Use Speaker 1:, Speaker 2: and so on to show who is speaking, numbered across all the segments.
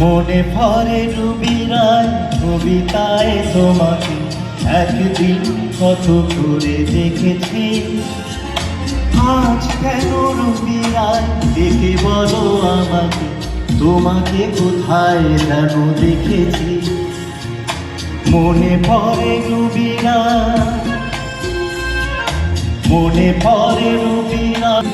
Speaker 1: মনে পড়ে রুবিরায় কবিতায় তোমাকে একদিন কত করে দেখেছি। আজ কেন রুবিরায় দেখে বলো আমাকে, তোমাকে কোথায় যেন দেখেছি। মনে পড়ে রুবিরায়, মনে পড়ে রুবিরায়,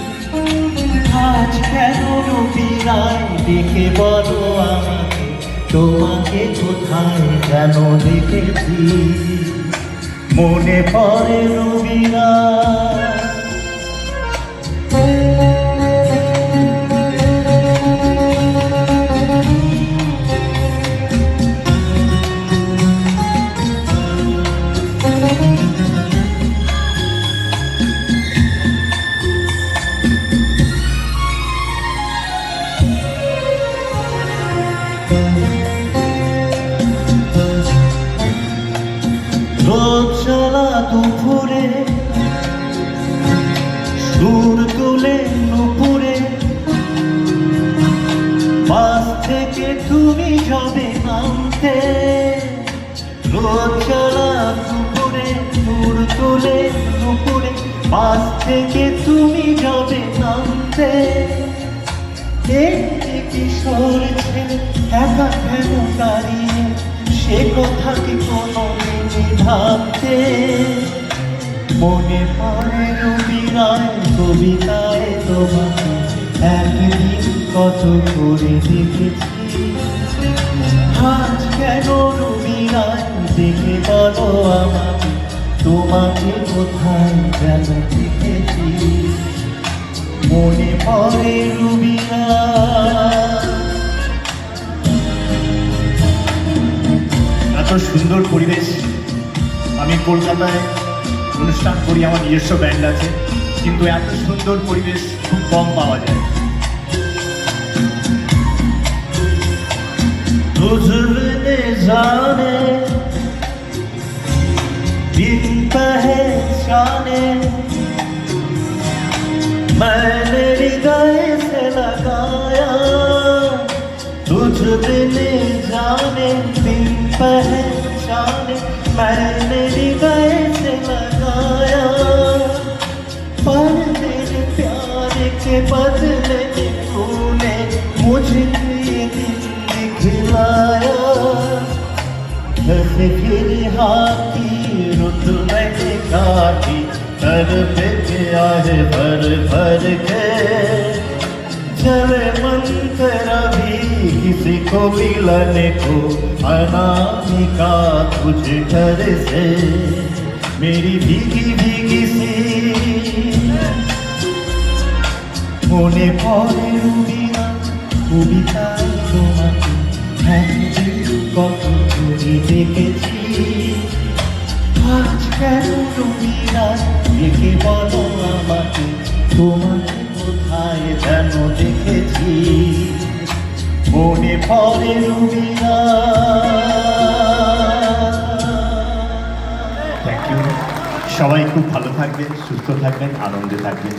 Speaker 1: আজ কেন রুবিরায় দেখে বলো আমাকে, তোমাকে কোথায় যেন দেখেছি। মনে পড়ে রুবিরায়। রোদ চলা দুপুরে সুর তুলে নুপুরে, বাস থেকে তুমি যাবে নামতে। রোদ চলা দুপুরে সুর তুলে নুপুরে, বাস থেকে তুমি যাবে নামতে। একটি কিশোর ছেলে একা কেন দাঁড়িয়ে, সে কথা কি কোনোদিনই ভাবতে। মনে পড়ে রুবিরায় কবিতায় তোমাকে একদিন কত করে দেখেছি। আজ কেন রুবিরায় দেখে বলো আমাকে, তোমাকে কোথায় যেন দেখেছি। মনে পড়ে রুবিরায়। এত সুন্দর পরিবেশ, আমি কলকাতায় অনুষ্ঠান করি, আমার নিজস্ব ব্যান্ড আছে, কিন্তু এত সুন্দর পরিবেশ খুব কম পাওয়া যায়। তুঝনে জানে দিন পহचाने, मैंने हृदय से लगाया। तुझ बिन जाने बिन पहचाने, मैंने हृदय से लगाया। पर तेरे प्यार के बदले में तूने मुझे ये दिल दिखलाया। जैसे फिर हाथी रुत मैंने काटी, तरफ के आहे भर भर के। चले मन तेरा भी किसी को मिलने को, अनामिका तुझ घर से मेरी भीगी भीगी सी। মনে পড়ে রুবিরায় কবিতায় তোমাকে একদিন কত করে দেখেছি। আজ কেন রুবিরায় দেখে বলো আমাকে, তোমাকে কোথায় যেন দেখেছি। মনে পড়ে রুবিরায়। Thank you. সবাই খুব ভালো থাকবেন, সুস্থ থাকবেন, আনন্দে থাকবেন।